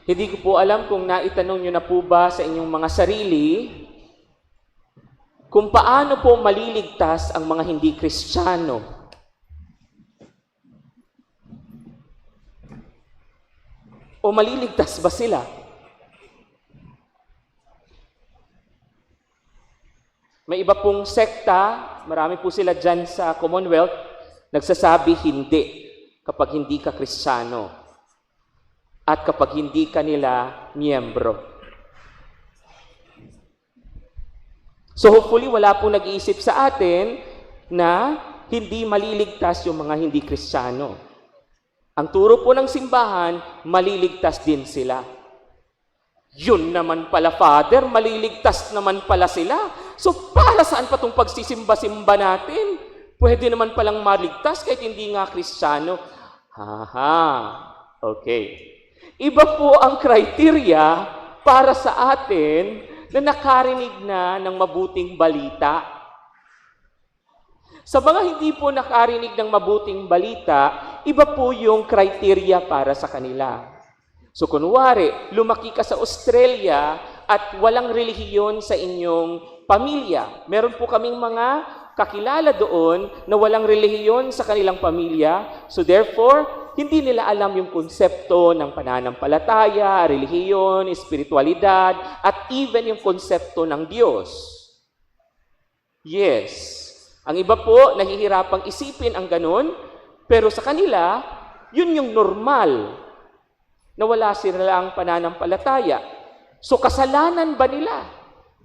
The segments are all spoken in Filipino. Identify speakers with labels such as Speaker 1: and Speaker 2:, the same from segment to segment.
Speaker 1: Hindi ko po alam kung naitanong nyo na po ba sa inyong mga sarili kung paano po maliligtas ang mga hindi Kristiyano. O maliligtas ba sila? May iba pong sekta, marami po sila dyan sa Commonwealth, nagsasabi hindi kapag hindi ka Kristiyano at kapag hindi ka nila miyembro. So hopefully wala po nag-iisip sa atin na hindi maliligtas yung mga hindi Kristiyano. Ang turo po ng simbahan, maliligtas din sila. Yun naman pala, Father, maliligtas naman pala sila. So para saan pa itong pagsisimba-simba natin? Pwede naman palang maligtas kahit hindi nga Kristiyano. Haha, okay. Iba po ang criteria para sa atin na nakarinig na ng mabuting balita. Sa mga hindi po nakarinig ng mabuting balita, iba po yung criteria para sa kanila. So kunwari, lumaki ka sa Australia at walang relihiyon sa inyong pamilya. Meron po kaming mga kakilala doon na walang relihiyon sa kanilang pamilya. So therefore, hindi nila alam yung konsepto ng pananampalataya, relihiyon, espiritualidad, at even yung konsepto ng Diyos. Yes. Ang iba po, nahihirapang isipin ang ganun, pero sa kanila, yun yung normal na wala silang pananampalataya. So kasalanan ba nila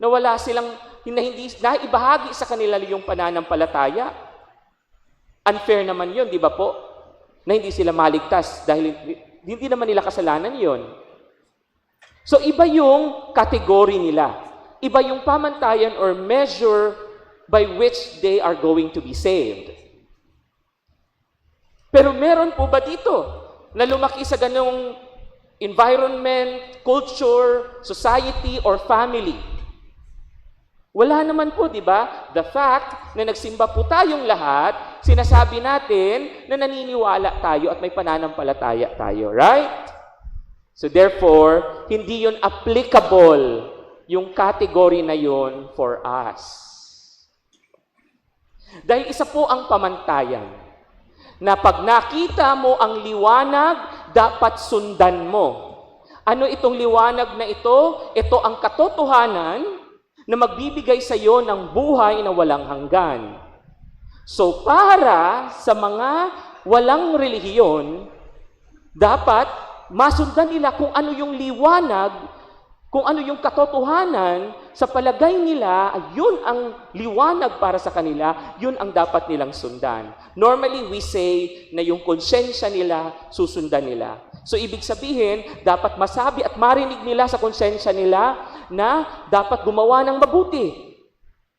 Speaker 1: na wala silang, hindi naibahagi sa kanila yung pananampalataya? Unfair naman yun, di ba po? Na hindi sila maligtas dahil hindi naman nila kasalanan yun. So iba yung kategory nila. Iba yung pamantayan or measure by which they are going to be saved. Pero meron po ba dito na lumaki sa ganung environment, culture, society, or family? Wala naman po, di ba? The fact na nagsimba po tayong lahat, sinasabi natin na naniniwala tayo at may pananampalataya tayo, right? So therefore, hindi yun applicable yung category na yun for us. Dahil isa po ang pamantayan na pag nakita mo ang liwanag, dapat sundan mo. Ano itong liwanag na ito? Ito ang katotohanan na magbibigay sa iyo ng buhay na walang hanggan. So para sa mga walang relihiyon, dapat masundan nila kung ano yung liwanag, kung ano yung katotohanan, sa palagay nila, yun ang liwanag para sa kanila, yun ang dapat nilang sundan. Normally, we say na yung konsensya nila, susundan nila. So, ibig sabihin, dapat masabi at marinig nila sa konsensya nila na dapat gumawa ng mabuti.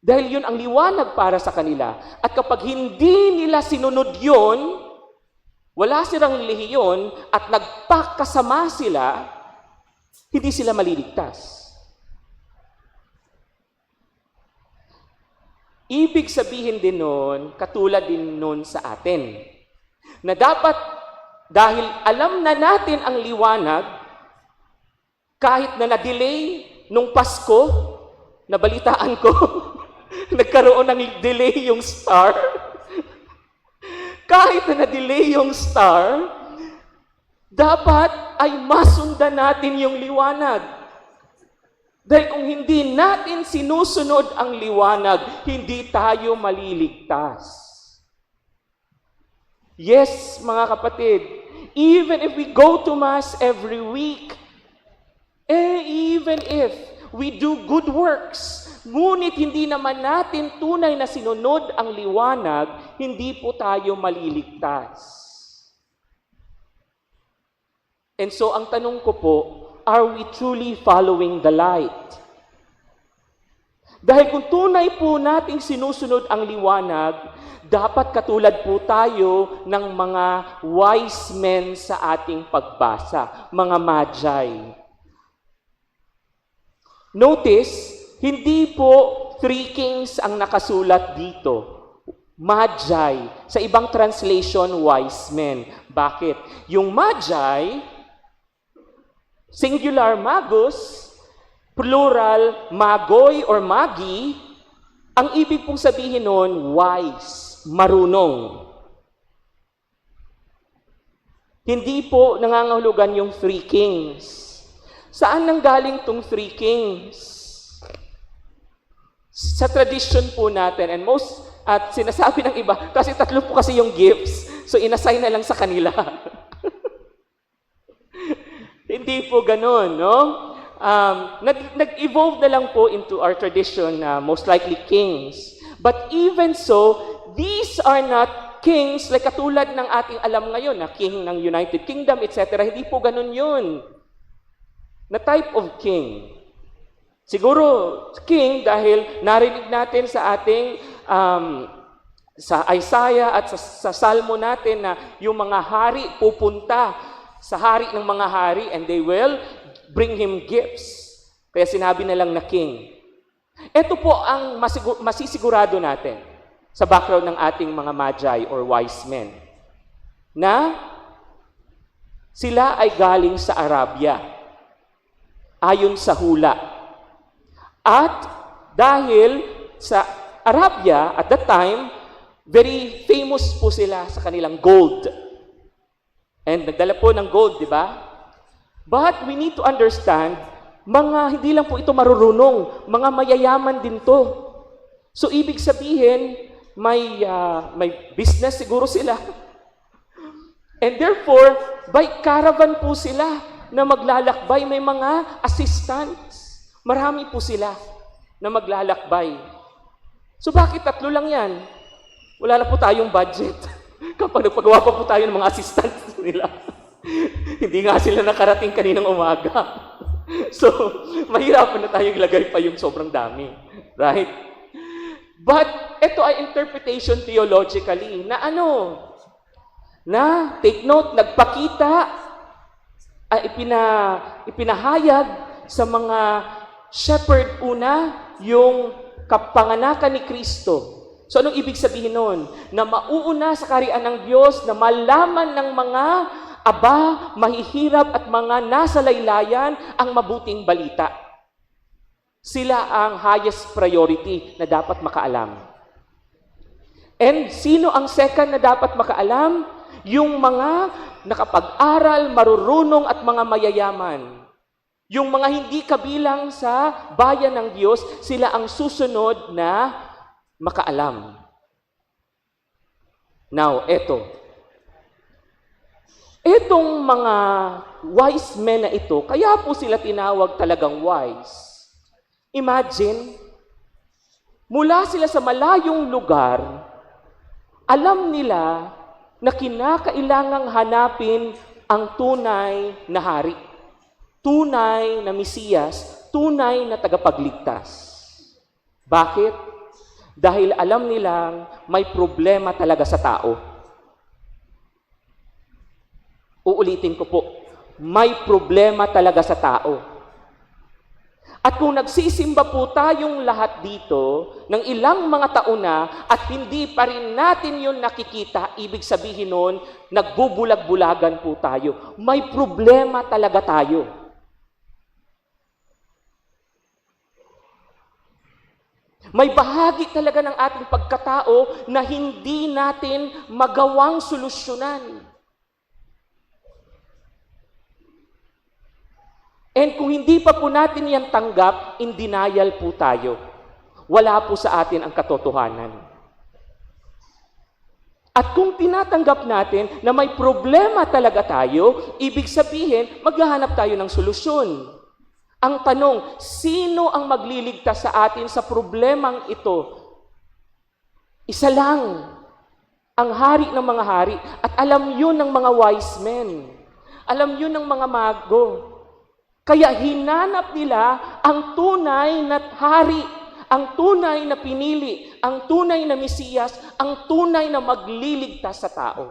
Speaker 1: Dahil yun ang liwanag para sa kanila. At kapag hindi nila sinunod yun, wala silang relihiyon at nagpakasama sila, hindi sila maliligtas. Ibig sabihin din nun, katulad din nun sa atin, na dapat, dahil alam na natin ang liwanag, kahit na na-delay nung Pasko, nabalitaan ko, nagkaroon ng delay yung star, kahit na na-delay yung star, dapat ay masundan natin yung liwanag. Dahil kung hindi natin sinusunod ang liwanag, hindi tayo maliligtas. Yes, mga kapatid, even if we go to Mass every week, even if we do good works, ngunit hindi naman natin tunay na sinunod ang liwanag, hindi po tayo maliligtas. And so, ang tanong ko po, are we truly following the light? Dahil kung tunay po nating sinusunod ang liwanag, dapat katulad po tayo ng mga wise men sa ating pagbasa, mga magi. Notice, hindi po three kings ang nakasulat dito. Magi. Sa ibang translation, wise men. Bakit? Yung magi, Singular magus, plural magoy or magi, ang ibig pong sabihin nun, wise, marunong. Hindi po nangangahulugan yung three kings. Saan nanggaling tong three kings? Sa tradition po natin, at sinasabi ng iba, kasi tatlo po kasi yung gifts, so inassign na lang sa kanila. Hindi po ganun, no? Nag-evolve na lang po into our tradition na most likely kings. But even so, these are not kings like katulad ng ating alam ngayon na king ng United Kingdom, etc. Hindi po ganun yun. Na type of king. Siguro, king dahil narinig natin sa ating sa Isaiah at sa Salmo natin na yung mga hari pupunta sa hari ng mga hari and they will bring him gifts. Kaya sinabi na lang na king. Ito po ang masisigurado natin sa background ng ating mga magi or wise men na sila ay galing sa Arabia ayon sa hula. At dahil sa Arabia at that time, very famous po sila sa kanilang gold. And nagdala po ng gold, di ba? But we need to understand, hindi lang po ito marurunong, mga mayayaman din to. So ibig sabihin, may business siguro sila. And therefore, by caravan po sila na maglalakbay, may mga assistants. Marami po sila na maglalakbay. So bakit tatlo lang yan? Wala na po tayong budget. Kapag nagpagawa pa po tayo ng mga assistants nila. Hindi nga sila nakarating kaninang umaga. So, mahirapan na tayong ilagay pa yung sobrang dami. Right? But, ito ay interpretation theologically na na, take note, nagpakita, ipinahayag sa mga shepherd una yung kapanganakan ni Kristo. So, anong ibig sabihin nun? Na mauuna sa kaharian ng Diyos, na malaman ng mga mahihirap at mga nasa laylayan ang mabuting balita. Sila ang highest priority na dapat makaalam. And sino ang second na dapat makaalam? Yung mga nakapag-aral, marurunong at mga mayayaman. Yung mga hindi kabilang sa bayan ng Diyos, sila ang susunod na makaalam. Now, Itong mga wise men na ito, kaya po sila tinawag talagang wise. Imagine, mula sila sa malayong lugar, alam nila na kinakailangang hanapin ang tunay na hari, tunay na Mesiyas, tunay na tagapagligtas. Bakit? Dahil alam nilang may problema talaga sa tao. Uulitin ko po, may problema talaga sa tao. At kung nagsisimba po tayong lahat dito ng ilang mga taon na at hindi pa rin natin yun nakikita, ibig sabihin nun, nagbubulag-bulagan po tayo. May problema talaga tayo. May bahagi talaga ng ating pagkatao na hindi natin magawang solusyonan. And kung hindi pa po natin yan tanggap, in denial po tayo. Wala po sa atin ang katotohanan. At kung tinatanggap natin na may problema talaga tayo, ibig sabihin, maghahanap tayo ng solusyon. Ang tanong, sino ang magliligtas sa atin sa problemang ito? Isa lang, ang hari ng mga hari. At alam yun ng mga wise men. Alam yun ng mga mago. Kaya hinanap nila ang tunay na hari, ang tunay na pinili, ang tunay na Mesiyas, ang tunay na magliligtas sa tao.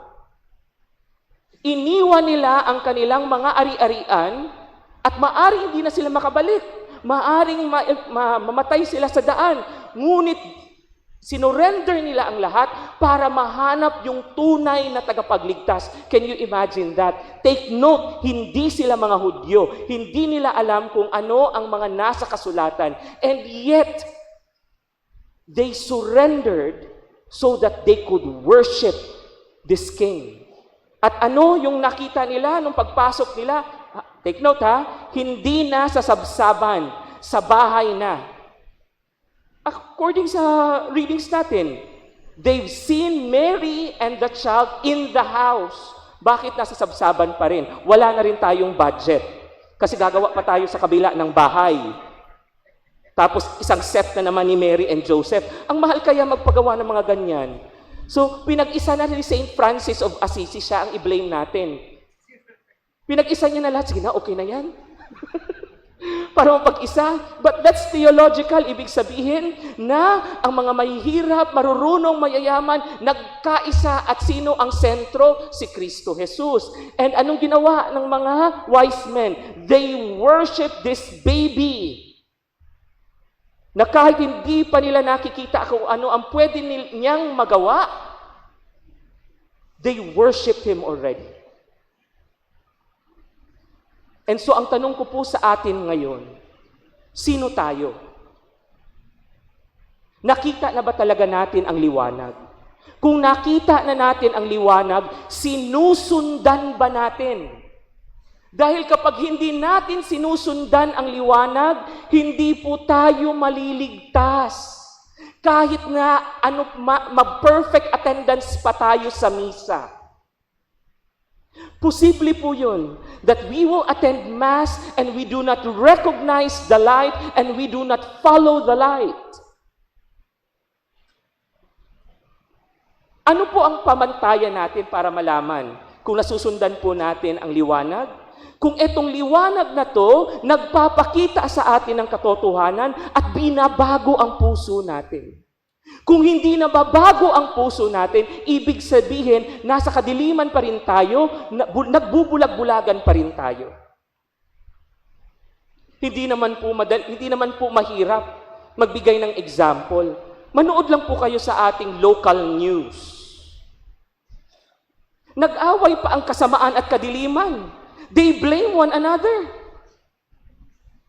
Speaker 1: Iniwan nila ang kanilang mga ari-arian at maaring hindi na sila makabalik. Maaring mamatay sila sa daan. Ngunit Sinurrender nila ang lahat para mahanap yung tunay na tagapagligtas. Can you imagine that? Take note, hindi sila mga Hudyo. Hindi nila alam kung ano ang mga nasa kasulatan. And yet, they surrendered so that they could worship this king. At ano yung nakita nila nung pagpasok nila? Take note ha, hindi na sa sabsaban, sa bahay na. According sa readings natin, they've seen Mary and the child in the house. Bakit nasa sabsaban pa rin? Wala na rin tayong budget. Kasi gagawa pa tayo sa kabila ng bahay. Tapos isang set na naman ni Mary and Joseph. Ang mahal kaya magpagawa ng mga ganyan. So, pinag-isa na rin St. Francis of Assisi, siya ang i-blame natin. Pinag-isa niya na lahat. Sige na, okay na yan. Para mapag-isa. But that's theological. Ibig sabihin na ang mga mahihirap, marurunong, mayayaman, nagkaisa at sino ang sentro? Si Kristo Jesus. And anong ginawa ng mga wise men? They worship this baby. Na kahit hindi pa nila nakikita kung ano ang pwede niyang magawa, they worship Him already. And so, ang tanong ko po sa atin ngayon, sino tayo? Nakita na ba talaga natin ang liwanag? Kung nakita na natin ang liwanag, sinusundan ba natin? Dahil kapag hindi natin sinusundan ang liwanag, hindi po tayo maliligtas. Kahit na mag-perfect attendance pa tayo sa misa. Posible po yun, that we will attend Mass and we do not recognize the light and we do not follow the light. Ano po ang pamantayan natin para malaman kung nasusundan po natin ang liwanag? Kung itong liwanag na to, nagpapakita sa atin ng katotohanan at binabago ang puso natin. Kung hindi nababago ang puso natin, ibig sabihin, nasa kadiliman pa rin tayo, nagbubulag-bulagan pa rin tayo. Hindi naman po mahirap magbigay ng example. Manood lang po kayo sa ating local news. Nag-away pa ang kasamaan at kadiliman. They blame one another.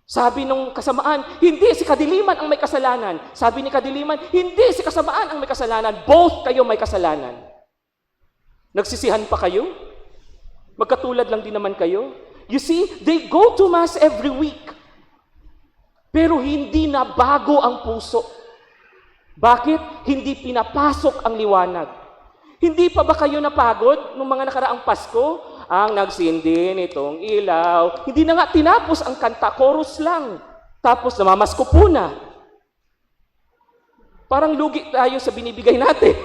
Speaker 1: Sabi nung kasamaan, hindi si kadiliman ang may kasalanan. Sabi ni kadiliman, hindi si kasamaan ang may kasalanan. Both kayo may kasalanan. Nagsisihan pa kayo? Magkatulad lang din naman kayo? You see, they go to Mass every week. Pero hindi na bago ang puso. Bakit? Hindi pinapasok ang liwanag. Hindi pa ba kayo napagod nung mga nakaraang Pasko? Ang nagsindi nitong ilaw. Hindi na nga tinapos ang kanta, chorus lang. Tapos namamasko po na. Parang lugi tayo sa binibigay natin.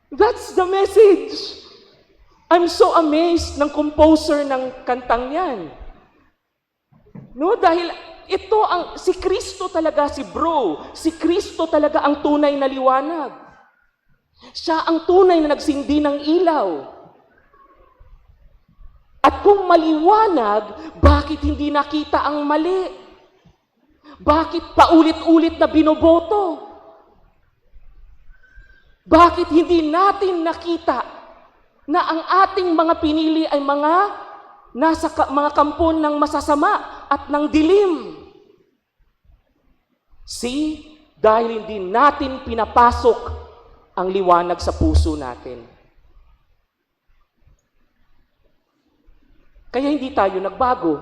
Speaker 1: That's the message. I'm so amazed ng composer ng kantang yan. No, dahil si Kristo talaga, si Kristo talaga ang tunay na liwanag. Siya ang tunay na nagsindi ng ilaw. At kung maliwanag, bakit hindi nakita ang mali? Bakit paulit-ulit na binoboto? Bakit hindi natin nakita na ang ating mga pinili ay nasa mga kampo ng masasama at ng dilim? See, dahil hindi natin pinapasok ang liwanag sa puso natin. Kaya hindi tayo nagbago.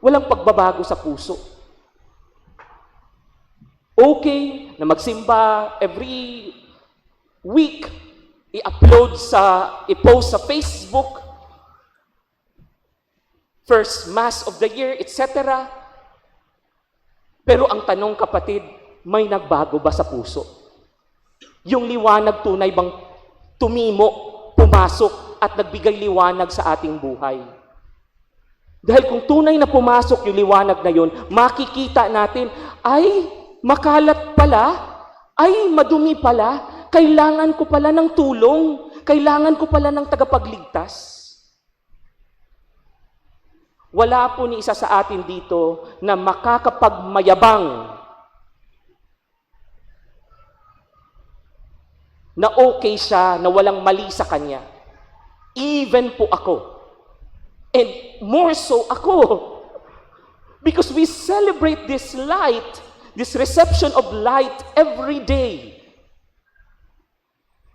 Speaker 1: Walang pagbabago sa puso. Okay na magsimba every week, i-post sa Facebook, first Mass of the year, etc. Pero ang tanong, kapatid, may nagbago ba sa puso? Yung liwanag tunay bang tumimo, pumasok, at nagbigay liwanag sa ating buhay? Dahil kung tunay na pumasok yung liwanag na yun, makikita natin, ay, makalat pala, ay, madumi pala, kailangan ko pala ng tulong, kailangan ko pala ng tagapagligtas. Wala po ni isa sa atin dito na makakapagmayabang na okay siya, na walang mali sa kanya. Even po ako. And more so ako. Because we celebrate this light, this reception of light every day.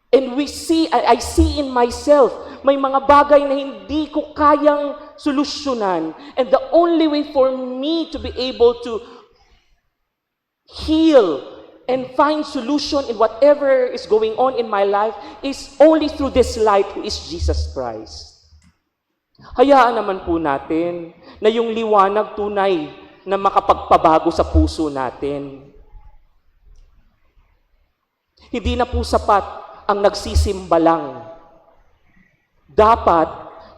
Speaker 1: And I see in myself, may mga bagay na hindi ko kayang solusyonan. And the only way for me to be able to heal and find solution in whatever is going on in my life is only through this light who is Jesus Christ. Hayaan naman po natin na yung liwanag tunay na makapagpabago sa puso natin. Hindi na po sapat ang nagsisimba lang. Dapat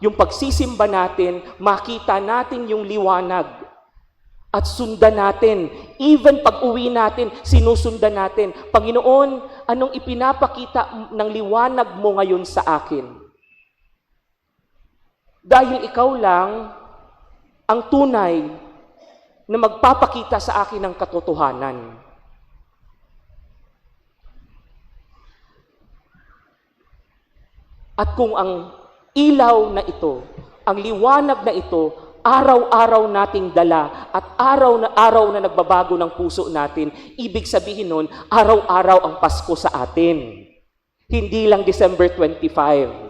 Speaker 1: yung pagsisimba natin, makita natin yung liwanag at sundan natin. Even pag uwi natin, sinusundan natin. Panginoon, anong ipinapakita ng liwanag mo ngayon sa akin? Dahil ikaw lang ang tunay na magpapakita sa akin ng katotohanan. At kung ang ilaw na ito, ang liwanag na ito, araw-araw nating dala at araw na nagbabago ng puso natin, ibig sabihin nun, araw-araw ang Pasko sa atin. Hindi lang December 25.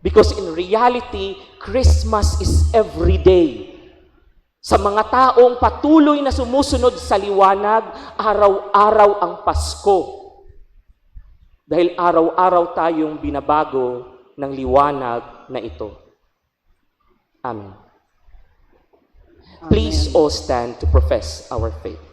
Speaker 1: Because in reality, Christmas is every day. Sa mga taong patuloy na sumusunod sa liwanag, araw-araw ang Pasko. Dahil araw-araw tayong binabago ng liwanag na ito. Amen. Please all stand to profess our faith.